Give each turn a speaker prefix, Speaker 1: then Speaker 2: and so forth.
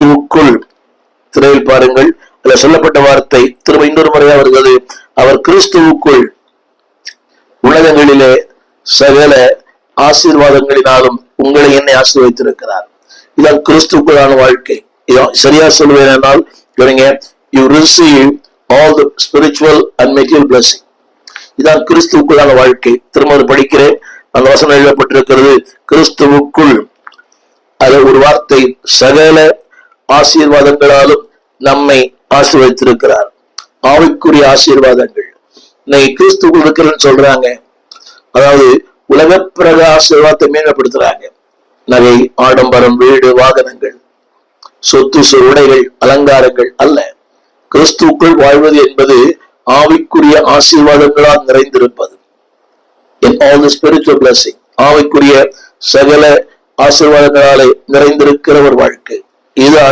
Speaker 1: கிறிஸ்துவுக்குள். திரையில் பாருங்கள், அதுல சொல்லப்பட்ட வார்த்தை திரும்ப இன்னொரு முறையா வருகிறது. அவர் கிறிஸ்துவுக்குள் உலகங்களிலே சகல ஆசீர்வாதங்களினாலும் உங்களை என்னை ஆசீர்வதித்திருக்கிறார். இதான் கிறிஸ்துவுக்குள்ளான வாழ்க்கை. சரியா சொல்லுவேனால், you receive all the spiritual and material blessing. இதான் கிறிஸ்துவுக்குள்ளான வாழ்க்கை. திரும்ப படிக்கிறேன், அந்த வசனம் எழுதப்பட்டிருக்கிறது, கிறிஸ்துவுக்குள். அது ஒரு வார்த்தை, சகல ஆசீர்வாதங்களாலும் நம்மை ஆசீர்வதித்திருக்கிறார். ஆவிக்குரிய ஆசீர்வாதங்கள் இன்னைக்கு கிறிஸ்துவுக்குள் இருக்கிறன்னு சொல்றாங்க. அதாவது உலக பிரக ஆசீர்வாதத்தை மேம்படுத்துறாங்க. நகை, ஆடம்பரம், வீடு, வாகனங்கள், சொத்து, உடைகள், அலங்காரங்கள் அல்ல. கிறிஸ்துவுக்குள் வாழ்வது என்பது ஆவிக்குரிய ஆசீர்வாதங்களால் நிறைந்திருப்பது. In all the spiritual blessing, ஆவிக்குரிய சகல ஆசீர்வாதங்களாலே நிறைந்திருக்கிற ஒரு வாழ்க்கை. இதுதான்